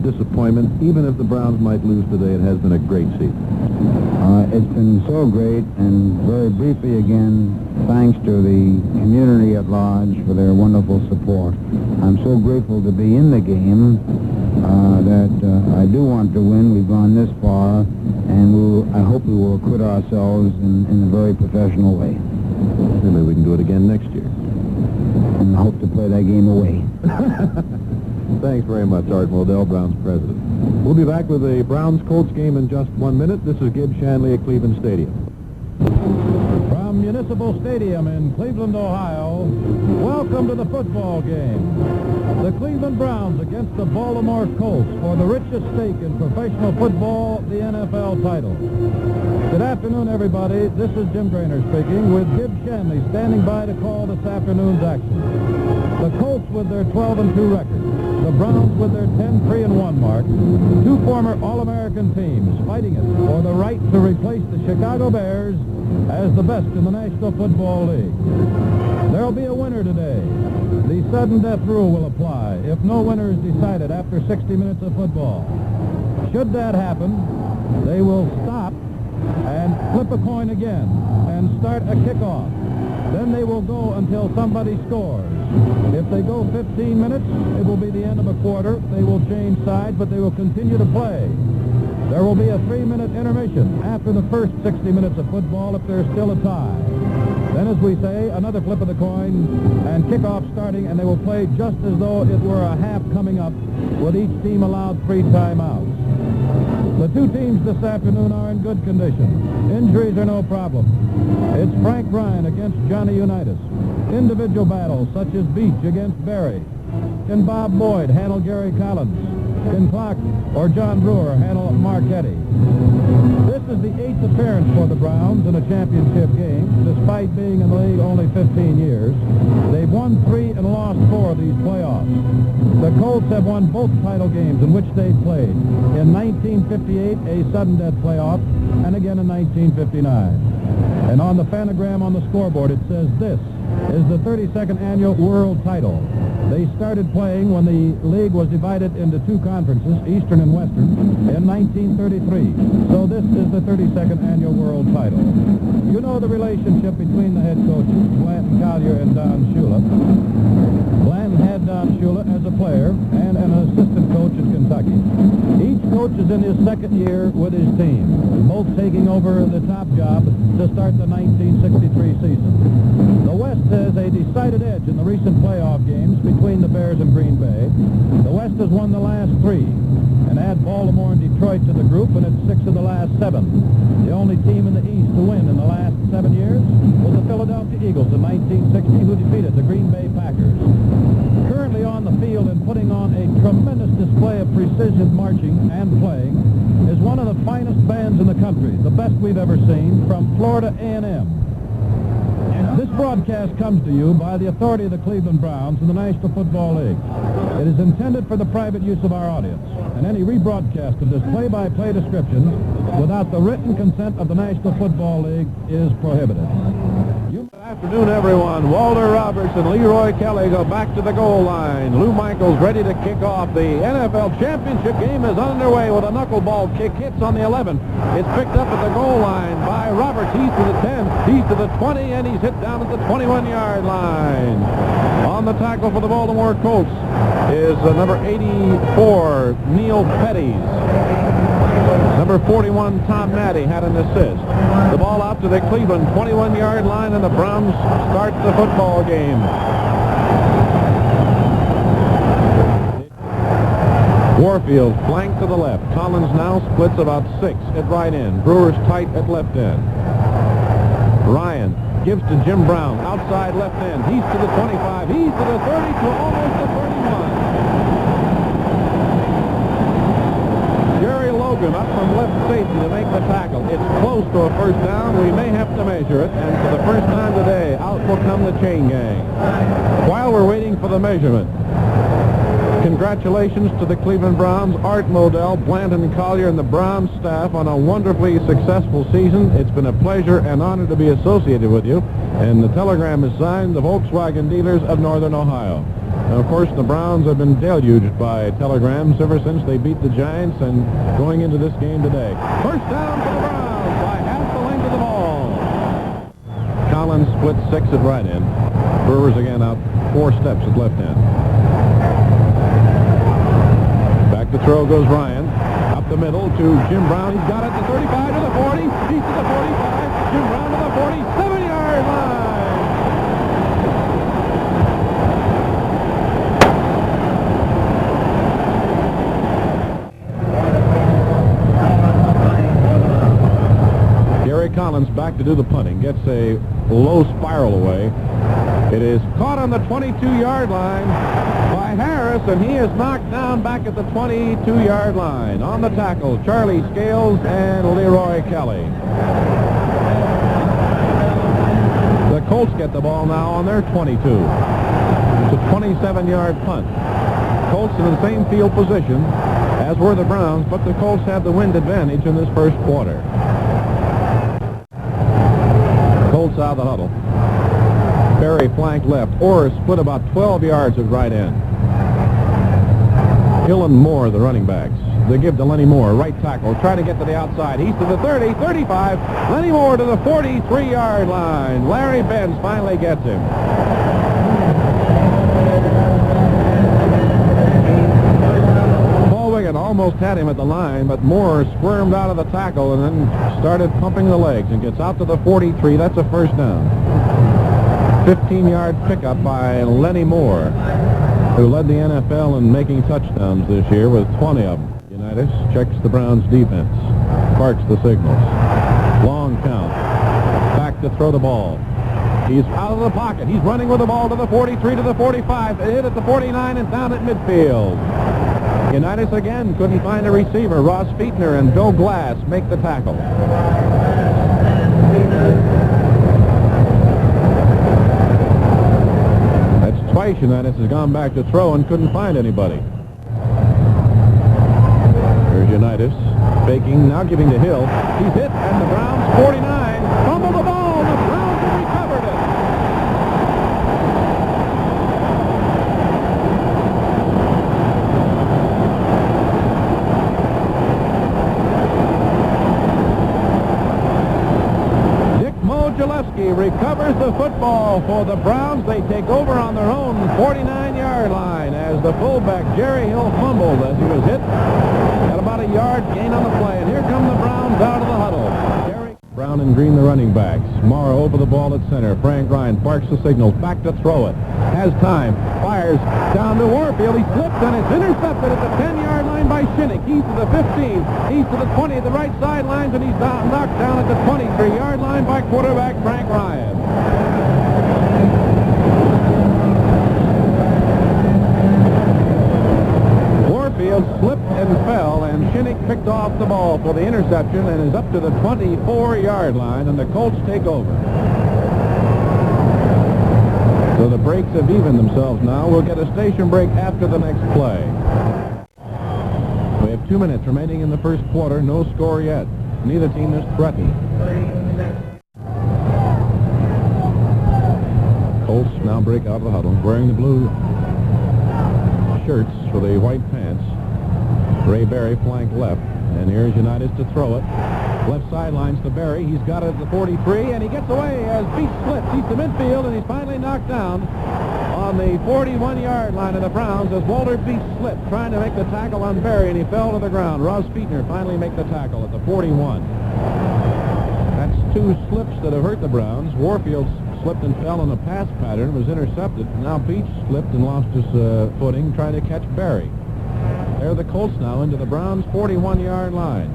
disappointment? Even if the Browns might lose today, it has been a great season. It's been so great, and very briefly again, thanks to the community at large for their wonderful support. I'm so grateful to be in the game that I do want to win. We've gone this far, and I hope we will acquit ourselves in a very professional way. Maybe we can do it again next year. And I hope to play that game away. Thanks very much, Art Modell, Browns president. We'll be back with a Browns-Colts game in just 1 minute. This is Gib Shandley at Cleveland Stadium. From Municipal Stadium in Cleveland, Ohio, welcome to the football game. The Cleveland Browns against the Baltimore Colts for the richest stake in professional football, the NFL title. Good afternoon, everybody. This is Jim Grainer speaking, with Gib Shandley standing by to call this afternoon's action. The Colts with their 12-2 record. The Browns with their 10-3-1 mark. Two former All-American teams fighting it for the right to replace the Chicago Bears as the best in the National Football League. There'll be a winner today. The sudden death rule will apply if no winner is decided after 60 minutes of football. Should that happen, they will stop and flip a coin again and start a kickoff. Then they will go until somebody scores. If they go 15 minutes, it will be the end of a quarter. They will change sides, but they will continue to play. There will be a 3-minute intermission after the first 60 minutes of football if there's still a tie. Then, as we say, another flip of the coin and kickoff starting, and they will play just as though it were a half coming up, with each team allowed 3 timeouts. The two teams this afternoon are in good condition. Injuries are no problem. It's Frank Ryan against Johnny Unitas. Individual battles such as Beach against Barry. Can Bob Boyd handle Gary Collins? Can Clark or John Brewer handle Marquetti? This is the 8th appearance for the Browns in a championship game, despite being in the league only 15 years. They've won 3 and lost 4 of these playoffs. The Colts have won both title games in which they played. In 1958, a sudden death playoff, and again in 1959. And on the phonogram on the scoreboard, it says this is the 32nd annual world title. They started playing when the league was divided into 2 conferences, Eastern and Western, in 1933. So this is the 32nd annual world title. You know the relationship between the head coaches, Blanton Collier and Don Shula. Blanton had Don Shula as a player and an assistant coach in Kentucky. Each coach is in his second year with his team, both taking over the top job to start the 1963 season. The West has a decided edge in the recent playoff games between the Bears and Green Bay. The West has won the last 3, and add Baltimore and Detroit to the group, and it's 6 of the last 7. The only team in the East to win in the last 7 years was the Philadelphia Eagles in 1960, who defeated the Green Bay Packers. Currently on the field and putting on a tremendous display of precision marching and playing is one of the finest bands in the country, the best we've ever seen, from Florida A&M. This broadcast comes to you by the authority of the Cleveland Browns and the National Football League. It is intended for the private use of our audience, and any rebroadcast of this play-by-play description without the written consent of the National Football League is prohibited. Good afternoon, everyone. Walter Roberts and Leroy Kelly go back to the goal line. Lou Michaels ready to kick off. The NFL championship game is underway with a knuckleball kick. Hits on the 11. It's picked up at the goal line by Roberts. He's to the 10. He's to the 20, and he's hit down at the 21-yard line. On the tackle for the Baltimore Colts is number 84, Neil Petties. Number 41, Tom Natty, had an assist. The ball out to the Cleveland 21-yard line, and the Browns start the football game. Warfield flank to the left. Collins now splits about 6 at right end. Brewer's tight at left end. Ryan gives to Jim Brown, outside left end. He's to the 25. He's to the 30, to almost the 31. Logan up from left safety to make the tackle. It's close to a first down. We may have to measure it, and for the first time today, out will come the chain gang. While we're waiting for the measurement, congratulations to the Cleveland Browns, Art Modell, Blanton Collier, and the Browns staff on a wonderfully successful season. It's been a pleasure and honor to be associated with you, and the telegram is signed the Volkswagen dealers of Northern Ohio. And of course, the Browns have been deluged by telegrams ever since they beat the Giants and going into this game today. First down for the Browns by half the length of the ball. Collins split 6 at right end. Brewers again out 4 steps at left end. Back to throw goes Ryan. Up the middle to Jim Brown. He's got it to 35 to the 40. He's to the 45. Jim Brown to the 47-yard line. Collins back to do the punting, gets a low spiral away. It is caught on the 22-yard line by Harris, and he is knocked down back at the 22-yard line. On the tackle, Charlie Scales and Leroy Kelly. The Colts get the ball now on their 22. It's a 27-yard punt. Colts in the same field position as were the Browns, but the Colts have the wind advantage in this first quarter. Colts out of the huddle. Berry flank left. Orr split about 12 yards at right end. Hill and Moore, the running backs. They give to Lenny Moore, right tackle. Try to get to the outside. He's to the 30, 35. Lenny Moore to the 43-yard line. Larry Benz finally gets him. Almost had him at the line, but Moore squirmed out of the tackle and then started pumping the legs and gets out to the 43. That's a first down. 15-yard pickup by Lenny Moore, who led the NFL in making touchdowns this year with 20 of them. Unitas checks the Browns defense, parks the signals. Long count. Back to throw the ball. He's out of the pocket. He's running with the ball to the 43, to the 45. It hit at the 49 and down at midfield. Unitas again couldn't find a receiver. Ross Fietner and Bill Glass make the tackle. That's twice Unitas has gone back to throw and couldn't find anybody. Here's Unitas faking, now giving to Hill. He's hit, and the Browns 49 fumble the ball. The Browns have recovered it. Recovers the football for the Browns. They take over on their own 49-yard line as the fullback Jerry Hill fumbled as he was hit. Got about a yard gain on the play, and here come the Browns out of the huddle. Brown and Green, the running backs. Morrow over the ball at center. Frank Ryan parks the signal. Back to throw it. Has time. Fires down to Warfield. He slips, and it's intercepted at the 10-yard line by Shinnick. He's to the 15. He's to the 20 at the right sidelines, and he's knocked down at the 23-yard line by quarterback Frank Ryan. Warfield slipped and fell, and Shinnick picked off the ball for the interception and is up to the 24-yard line, and the Colts take over. So the breaks have evened themselves now. We'll get a station break after the next play. We have 2 minutes remaining in the first quarter. No score yet. Neither team is threatened. Colts now break out of the huddle, wearing the blue shirts for the white pants. Ray Berry flank left, and here's Unitas to throw it. Left sidelines to Berry. He's got it at the 43, and he gets away as Beach slips. He's to midfield, and he's finally knocked down on the 41-yard line of the Browns as Walter Beach slipped, trying to make the tackle on Berry, and he fell to the ground. Ross Fietner finally make the tackle at the 41. That's 2 slips that have hurt the Browns. Warfield slipped and fell in a pass pattern, was intercepted. Now Beach slipped and lost his footing trying to catch Berry. There the Colts now into the Browns' 41-yard line.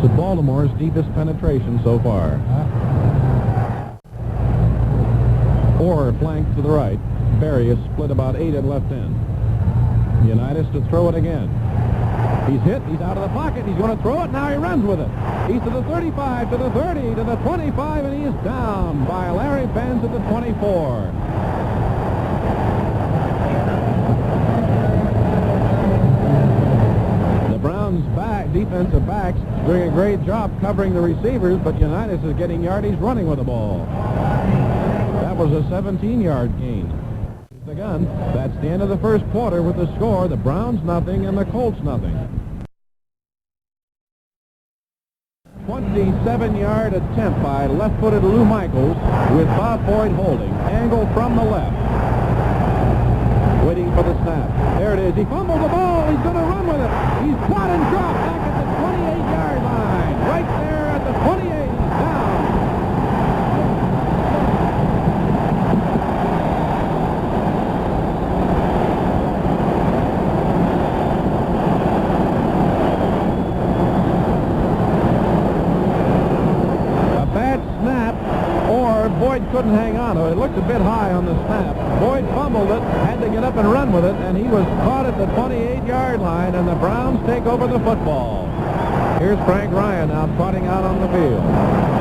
It's Baltimore's deepest penetration so far. Orr flanked to the right. Berry is split about 8 at left end. Unitas to throw it again. He's hit. He's out of the pocket. He's going to throw it. Now he runs with it. He's to the 35, to the 30, to the 25, and he is down by Larry Benz at the 24. The Browns' defensive backs doing a great job covering the receivers, but Unitas is getting yardage running with the ball. That was a 17-yard gain. The gun. That's the end of the first quarter with the score, the Browns nothing and the Colts nothing. 27-yard attempt by left-footed Lou Michaels with Bob Boyd holding. Angle from the left. Waiting for the snap. There it is. He fumbled the ball. He's going to run with it. He's caught and dropped back at the 28-yard line. Right there at the 28. He's down. A bad snap, or Boyd couldn't hang on to it. It looked a bit high on the snap. Boyd fumbled it, had to get up and run with it, and he was caught at the 28-yard line, and the Browns take over the football. Here's Frank Ryan now trotting out on the field.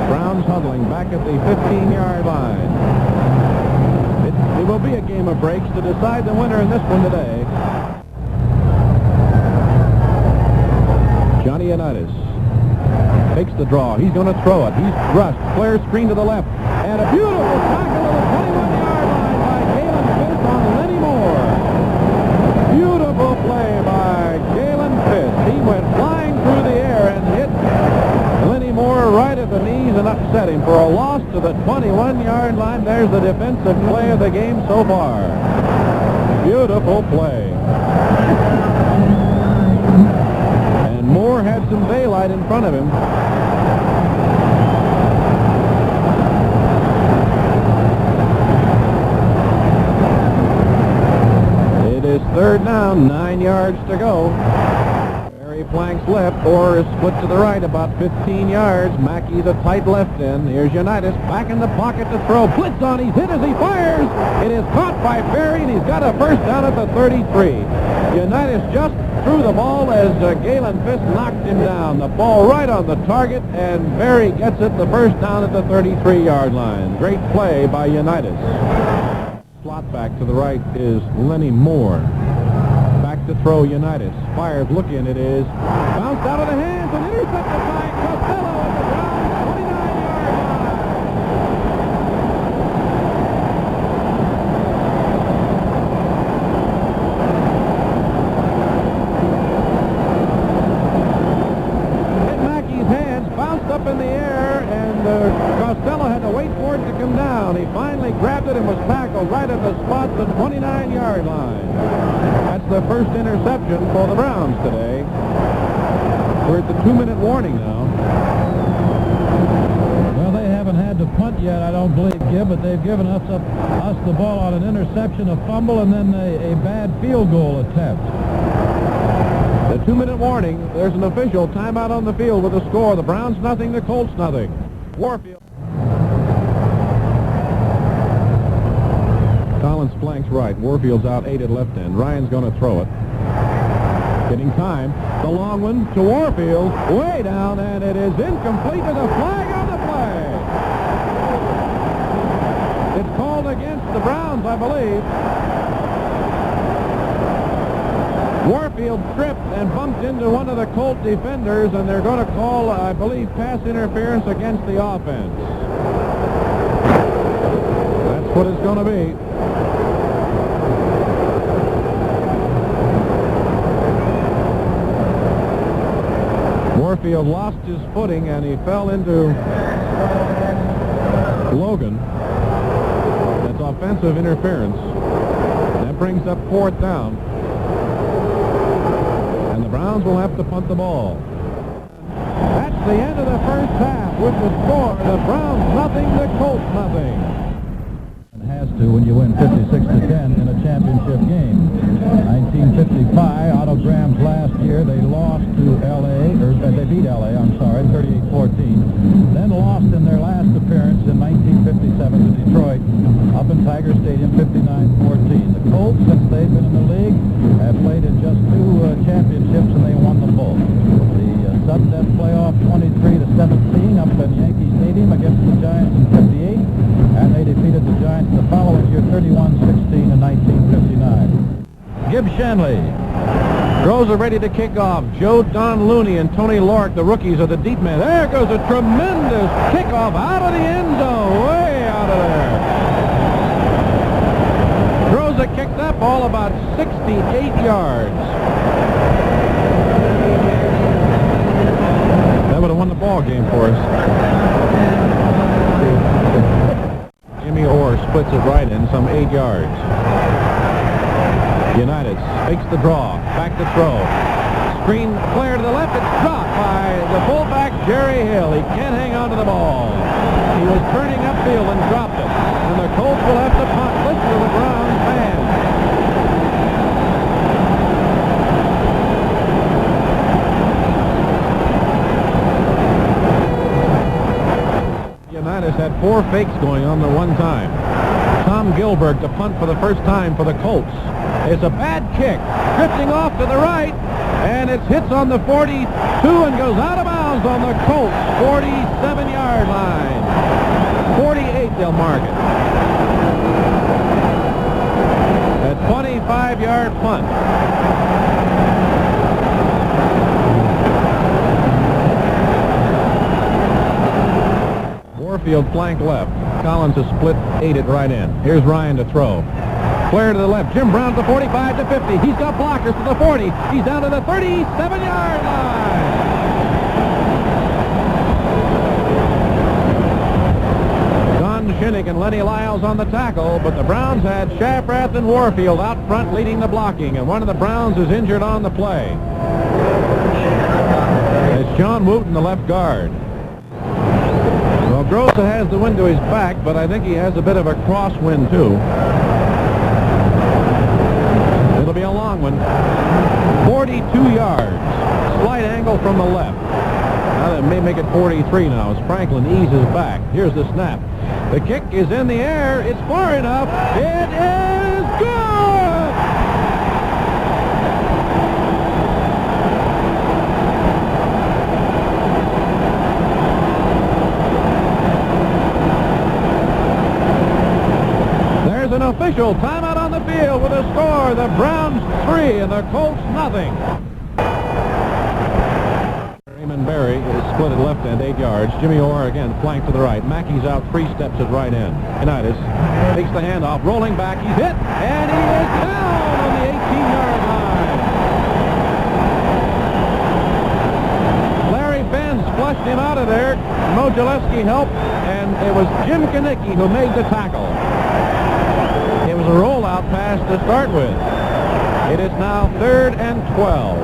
Browns huddling back at the 15-yard line. It will be a game of breaks to decide the winner in this one today. Johnny Unitas takes the draw. He's going to throw it. He's rushed. Flare screen to the left. And a beautiful tackle to the 21-yard line by Galen Fisk on Lenny Moore. Beautiful play by Galen Fisk. He went flying through the air and hit Lenny Moore right at the knees and upset him for a loss to the 21-yard line. There's the defensive play of the game so far. Beautiful play. And Moore had some daylight in front of him. It is third down, 9 yards to go. Barry flanks left, or is split to the right about 15 yards. Mackey the tight left end. Here's Unitas back in the pocket to throw. Blitz on, he's hit as he fires. It is caught by Barry, and he's got a first down at the 33. Unitas just threw the ball as Galen Fisk knocked him down. The ball right on the target, and Barry gets it, the first down at the 33-yard line. Great play by Unitas. Slot back to the right is Lenny Moore. Back to throw Unitas. Fires, looking, it is. Bounced out of the hands and intercepted by Costello at the Browns' 29-yard line. Hit Mackey's hands, bounced up in the air, and Costello had to wait for it to come down. He finally grabbed it and was tackled right at the spot, the 29-yard line. That's the first interception for the Browns today. We're at the 2-minute warning now. Well, they haven't had to punt yet, I don't believe, Gib, but they've given us the ball on an interception, a fumble, and then a bad field goal attempt. The 2-minute warning. There's an official timeout on the field with a score. The Browns nothing, the Colts nothing. Warfield. Collins flanks right. Warfield's out 8 at left end. Ryan's going to throw it. Getting time. The long one to Warfield. Way down, and it is incomplete with a flag on the play. It's called against the Browns, I believe. Warfield tripped and bumped into one of the Colt defenders, and they're going to call, I believe, pass interference against the offense. That's what it's going to be. Warfield lost his footing and he fell into Logan. That's offensive interference. That brings up 4th down. And the Browns will have to punt the ball. That's the end of the first half with the score. The Browns nothing, the Colts nothing. It has to when you win 56-10 in a championship game. 1955, Otto Graham's last year, they lost to L.A., or they beat L.A., I'm sorry, 38-14. Then lost in their last appearance in 1957 to Detroit, up in Tiger Stadium, 59-14. The Colts, since they've been in the league, have played in just 2 championships, and they won them both. The sudden death playoff, 23-17, up in Yankee Stadium against the Giants in 58, and they defeated the Giants the following year, 31-16 in 1959. Gib Shandley throws are ready to kick off. Joe Don Looney and Tony Lork, the rookies, are the deep men. There goes a tremendous kickoff out of the end zone, way out of there. are kicked up, all about 68 yards. That would have won the ball game for us. Jimmy Orr splits it right in, some 8 yards. United fakes the draw, back to throw. Screen flare to the left, it's dropped by the fullback, Jerry Hill. He can't hang on to the ball. He was turning upfield and dropped it. And the Colts will have to punt. Listen to the Browns fans. Unitas had 4 fakes going on at one time. Tom Gilbert to punt for the first time for the Colts. It's a bad kick, drifting off to the right, and it hits on the 42 and goes out of bounds on the Colts 47-yard line. 48 they'll mark it. A 25-yard punt. Warfield flank left. Collins has split 8 it right in. Here's Ryan to throw. Flare to the left. Jim Brown to the 45 to 50. He's got blockers to the 40. He's down to the 37-yard line. Don Shinnick and Lenny Lyles on the tackle, but the Browns had Shafrath and Warfield out front leading the blocking, and one of the Browns is injured on the play. It's John Wooten, the left guard. Well, Grossa has the wind to his back, but I think he has a bit of a crosswind, too. It'll be a long one. 42 yards. Slight angle from the left. Now that may make it 43 now as Franklin eases back. Here's the snap. The kick is in the air. It's far enough. It is good! There's an official timeout on the field with a score. The Browns 3 and the Colts nothing. Raymond Berry is split at left end 8 yards. Jimmy Orr again flanked to the right. Mackey's out 3 steps at right end. Unitas takes the handoff, rolling back. He's hit, and he is down on the 18-yard line. Larry Benz flushed him out of there. Mo Gillespie helped, and it was Jim Kanicki who made the tackle. It was a rollout pass to start with. It is now 3rd and 12.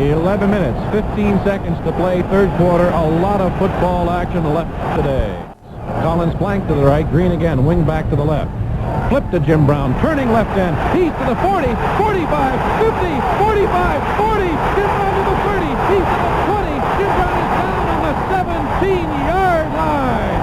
11 minutes, 15 seconds to play, 3rd quarter. A lot of football action left today. Collins flank to the right, Green again, wing back to the left. Flip to Jim Brown, turning left end. He's to the 40, 45, 50, 45, 40. Jim Brown to the 30, he's to the 20. Jim Brown is down on the 17-yard line.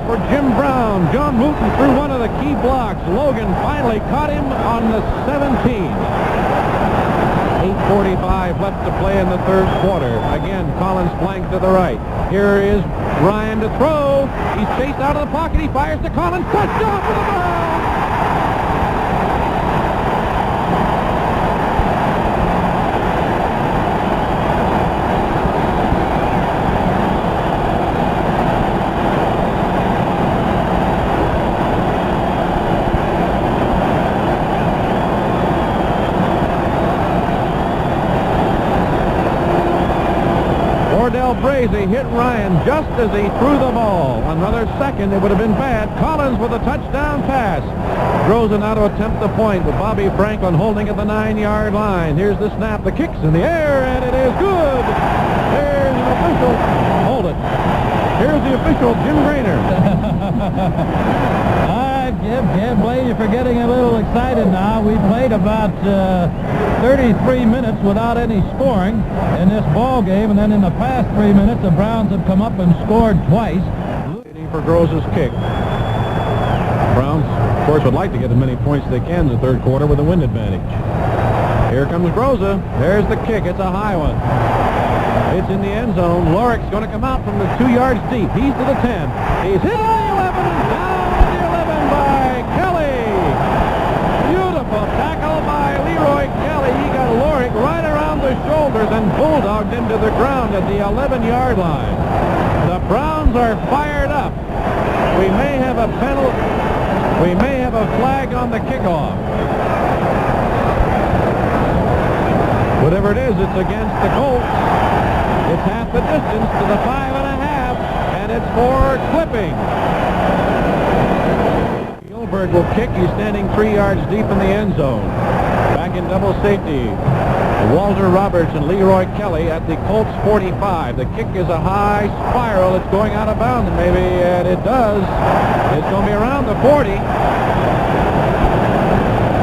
For Jim Brown. John Wooten threw one of the key blocks. Logan finally caught him on the 17. 8:45 left to play in the 3rd quarter. Again, Collins flanked to the right. Here is Ryan to throw. He's chased out of the pocket. He fires to Collins. Touchdown for the Browns! Brazy hit Ryan just as he threw the ball. Another second, it would have been bad. Collins with a touchdown pass. Groza now to attempt the point with Bobby Franklin holding at the 9-yard line. Here's the snap. The kick's in the air, and it is good. There's an official. Hold it. Here's the official, Jim Grainer. Can't blame you for getting a little excited now. We played about 33 minutes without any scoring in this ball game, and then in the past 3 minutes, the Browns have come up and scored twice. Waiting for Groza's kick. Browns, of course, would like to get as many points as they can in the 3rd quarter with a wind advantage. Here comes Groza. There's the kick. It's a high one. It's in the end zone. Lorick's going to come out from the 2 yards deep. He's to the 10. He's hit on the 11 and down at the 11 by Kelly. Beautiful tackle by Leroy Kelly. He got Lorick right around the shoulders and bulldogged him to the ground at the 11-yard line. The Browns are fired up. We may have a penalty. We may have a flag on the kickoff. Whatever it is, it's against the Colts. It's half the distance to the 5.5, and it's for clipping. Gilbert will kick. He's standing 3 yards deep in the end zone. Back in double safety, Walter Roberts and Leroy Kelly at the Colts 45. The kick is a high spiral. It's going out of bounds, maybe, and it does. It's going to be around the 40.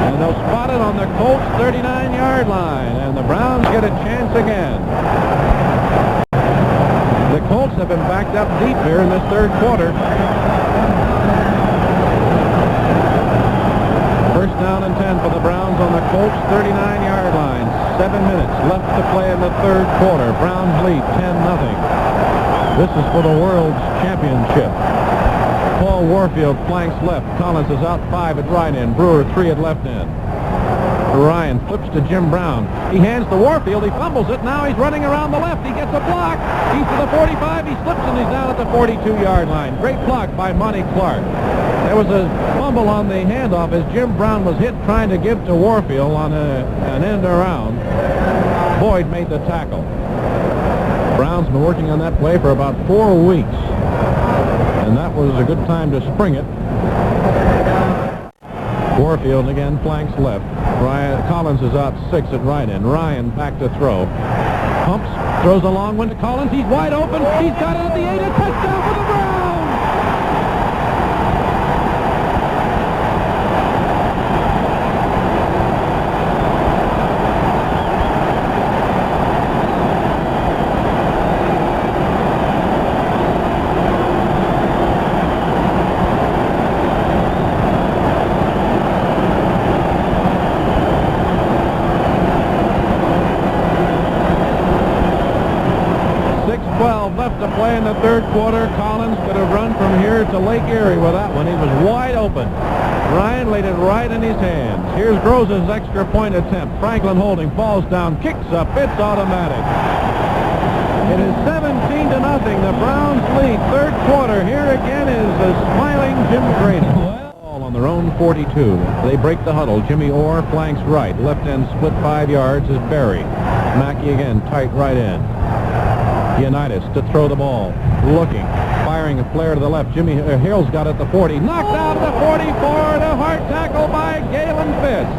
And they'll spot it on the Colts 39-yard line, and the Browns get a chance again. The Colts have been backed up deep here in this third quarter. First down and 10 for the Browns on the Colts 39-yard line. 7 minutes left to play in the third quarter. Browns lead 10-0. This is for the World's Championship. Paul Warfield flanks left. Collins is out 5 at right end. Brewer 3 at left end. Ryan flips to Jim Brown. He hands to Warfield. He fumbles it. Now he's running around the left. He gets a block. He's to the 45. He slips and he's down at the 42-yard line. Great block by Monty Clark. There was a fumble on the handoff as Jim Brown was hit trying to give to Warfield on an end around. Boyd made the tackle. Brown's been working on that play for about 4 weeks. And that was a good time to spring it. Warfield again flanks left. Collins is out 6 at right end. Ryan back to throw. Pumps, throws a long one to Collins. He's wide open. He's got it at the 8. A touchdown for the Browns. Left to play in the third quarter. Collins could have run from here to Lake Erie with that one. He was wide open. Ryan laid it right in his hands. Here's Groza's extra point attempt. Franklin holding, falls down, kicks up. It's automatic. It is 17-0. The Browns lead. Third quarter. Here again is a smiling Jim Grady. Ball on their own 42. They break the huddle. Jimmy Orr flanks right. Left end split 5 yards is Barry. Mackey again tight right end. Unitas to throw the ball, looking, firing a flare to the left. Jimmy Hill's got it at the 40, knocked out at the 44, the hard tackle by Galen Fitz.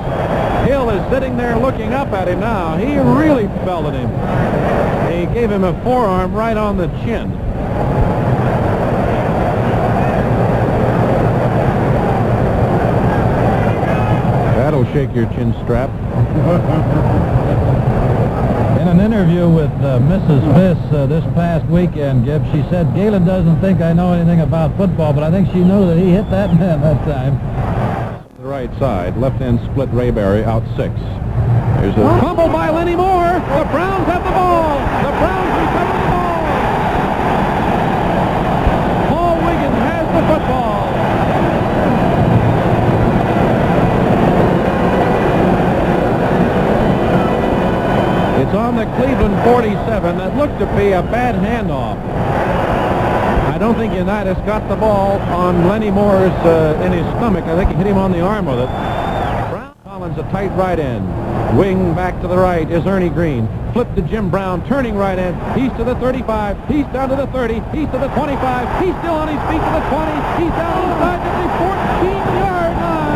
Hill is sitting there looking up at him now. He really belted him. He gave him a forearm right on the chin. That'll shake your chin strap. In an interview with Mrs. Fiss this past weekend, Gib, she said, Galen doesn't think I know anything about football, but I think she knew that he hit that man that time. The right side, left end split Rayberry out 6. There's a fumble by Lenny Moore. The Browns have the ball. The Browns recover the ball. Paul Wiggins has the football. It's on the Cleveland 47. That looked to be a bad handoff. I don't think Unitas got the ball on Lenny Moore's in his stomach. I think he hit him on the arm with it. Brown Collins a tight right end. Wing back to the right is Ernie Green. Flip to Jim Brown, turning right end. He's to the 35. He's down to the 30. He's to the 25. He's still on his feet to the 20. He's down inside to the 14-yard line.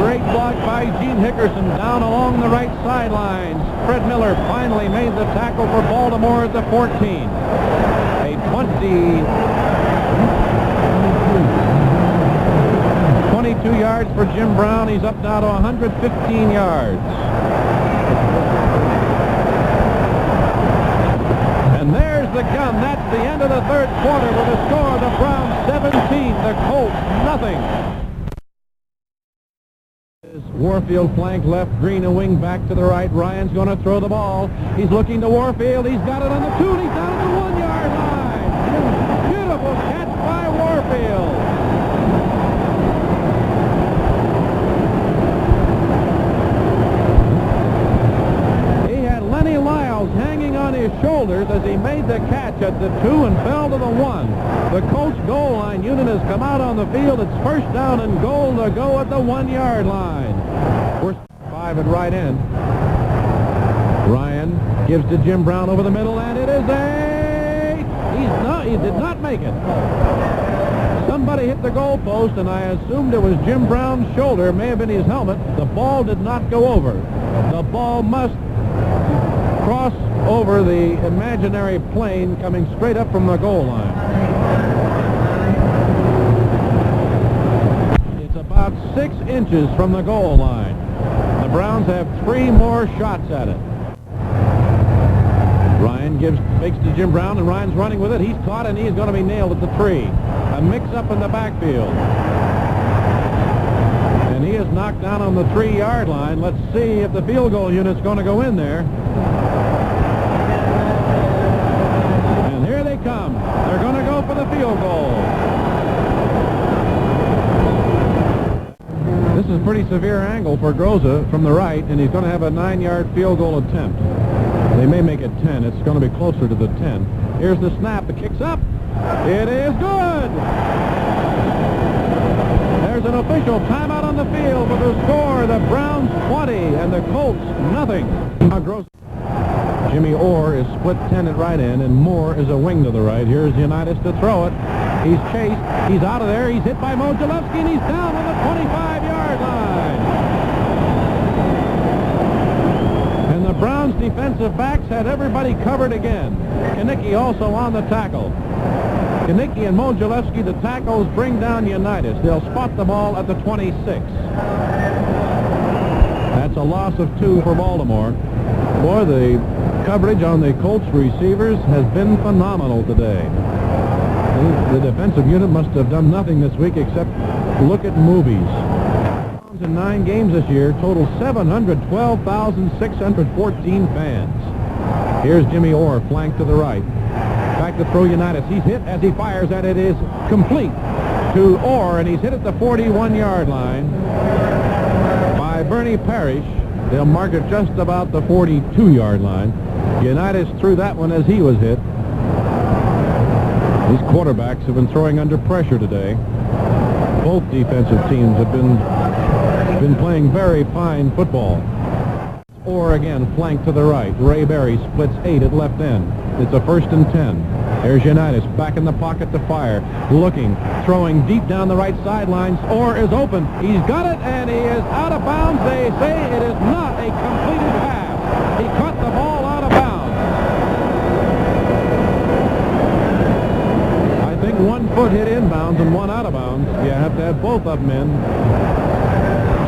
Great block by Gene Hickerson down along the right sidelines. Fred Miller finally made the tackle for Baltimore at the 14. A 22 yards for Jim Brown. He's up now to 115 yards. And there's the gun. That's the end of the third quarter with a score. The Browns 17, the Colts nothing. Warfield flank left, Green a wing back to the right. Ryan's going to throw the ball. He's looking to Warfield. He's got it on the 2. He's down at the 1-yard line. Beautiful catch by Warfield. Hanging on his shoulders as he made the catch at the 2 and fell to the 1. The Colts goal line unit has come out on the field. It's first down and goal to go at the 1-yard line. We're 5 at right end. Ryan gives to Jim Brown over the middle, and it is he did not make it. Somebody hit the goalpost, and I assumed it was Jim Brown's shoulder. It may have been his helmet. The ball did not go over. The ball must cross over the imaginary plane coming straight up from the goal line. It's about 6 inches from the goal line. The Browns have 3 more shots at it. Ryan fakes to Jim Brown, and Ryan's running with it. He's caught, and he's going to be nailed at the 3. A mix-up in the backfield. And he is knocked down on the 3-yard line. Let's see if the field goal unit's going to go in there. And here they come. They're going to go for the field goal. This is a pretty severe angle for Groza from the right, and he's going to have a 9-yard field goal attempt. They may make it 10. It's going to be closer to the 10. Here's the snap. The kick's up. It is good. There's an official timeout on the field with the score. The Browns 20 and the Colts nothing. Jimmy Orr is split 10 at right end, and Moore is a wing to the right. Here's Unitas to throw it. He's chased. He's out of there. He's hit by Mojalewski, and he's down on the 25-yard line. And the Browns defensive backs had everybody covered again. Kanicki also on the tackle. Kanicki and Mojalewski, the tackles, bring down Unitas. They'll spot the ball at the 26. That's a loss of 2 for Baltimore. Boy, the coverage on the Colts receivers has been phenomenal today. The defensive unit must have done nothing this week except look at movies. In 9 games this year, total 712,614 fans. Here's Jimmy Orr, flank to the right. Back to throw Unitas. He's hit as he fires, and it is complete to Orr, and he's hit at the 41-yard line by Bernie Parrish. They'll mark it just about the 42-yard line. Unitas threw that one as he was hit. These quarterbacks have been throwing under pressure today. Both defensive teams have been playing very fine football. Orr again, flank to the right. Ray Berry splits 8 at left end. It's a 1st and 10. There's Unitas back in the pocket to fire. Looking, throwing deep down the right sidelines. Orr is open. He's got it, and he is out of bounds. They say it is not a completed pass. He caught the ball out of bounds. I think 1 foot hit inbounds and 1 out of bounds. You have to have both of them in.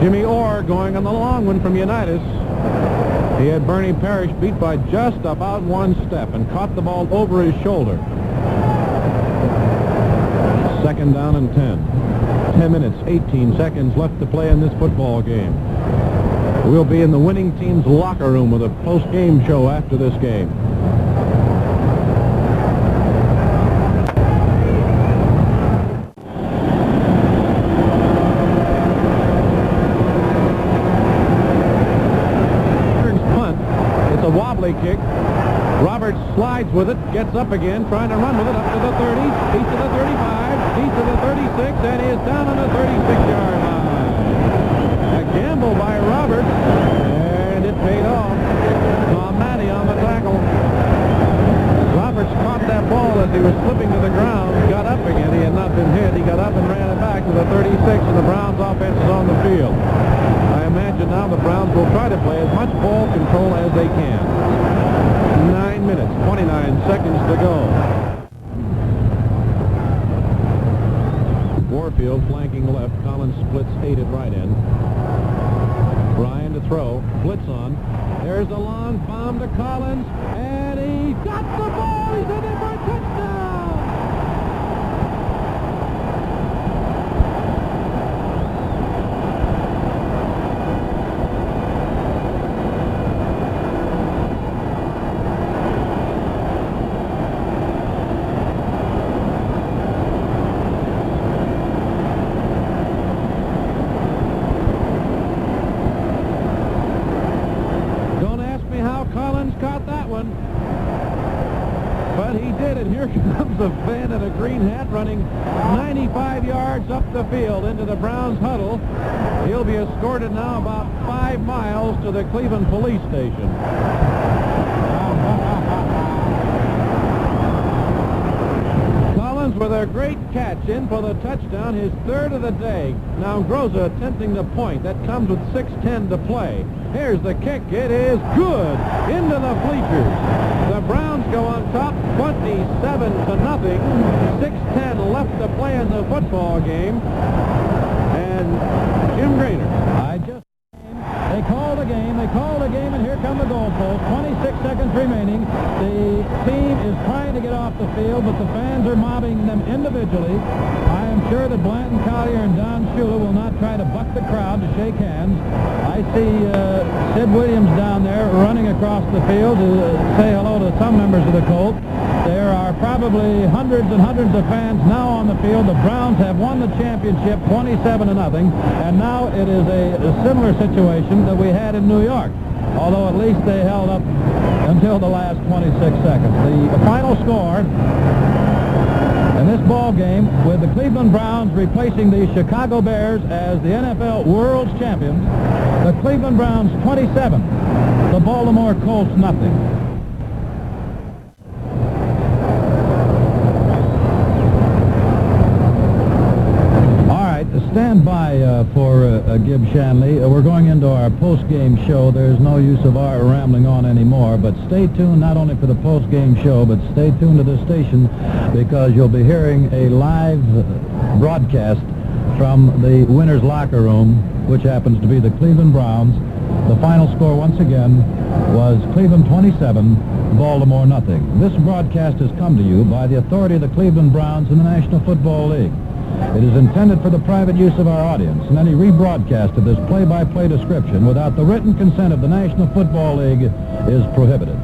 Jimmy Orr going on the long one from Unitas. He had Bernie Parrish beat by just about 1 step and caught the ball over his shoulder. 2nd down and 10. 10 minutes, 18 seconds left to play in this football game. We'll be in the winning team's locker room with a post-game show after this game. Kick. Roberts slides with it, gets up again, trying to run with it up to the 30, he's to the 35, he's to the 36, and he is down on the 36-yard line. A gamble by Roberts, and it paid off. Tom Matty on the tackle. Roberts caught that ball as he was slipping to the ground, got up again. He had not been hit. He got up and ran it back to the 36, and the Browns offense is on the field. I imagine now the Browns will try to play as much ball control as they can. 9 minutes, 29 seconds to go. Warfield flanking left. Collins splits 8 at right end. Ryan to throw. Blitz on. There's a long bomb to Collins, and he got the ball. He's in it. touchdown! Caught that one, but he did it. Here comes a fan in a green hat running 95 yards up the field into the Browns huddle. He'll be escorted now about 5 miles to the Cleveland police station. Collins with a great catch in for the touchdown, his third of the day. Now Groza attempting the point. That comes with 6:10 to play. Here's the kick. It is good into the bleachers. The Browns go on top 27-0. 6:10 left to play in the football game. And Jim Grainer. They call the game, and here come the goalposts. 26 seconds remaining. The team is trying to get off the field, but the fans are mobbing them individually. I am sure that Blanton Collier and Don Shula will not try to buck the crowd to shake hands. I see Sid Williams down there running across the field to say hello to some members of the Colts. There are probably hundreds and hundreds of fans now on the field. The Browns have won the championship 27-0, and now it is a similar situation that we had in New York, although at least they held up until the last 26 seconds. The final score in this ball game, with the Cleveland Browns replacing the Chicago Bears as the NFL World Champions, the Cleveland Browns 27, the Baltimore Colts nothing. Stand by for Gib Shandley. We're going into our post-game show. There's no use of our rambling on anymore, but stay tuned not only for the post-game show, but stay tuned to the station, because you'll be hearing a live broadcast from the winner's locker room, which happens to be the Cleveland Browns. The final score, once again, was Cleveland 27, Baltimore nothing. This broadcast has come to you by the authority of the Cleveland Browns and the National Football League. It is intended for the private use of our audience, and any rebroadcast of this play-by-play description without the written consent of the National Football League is prohibited.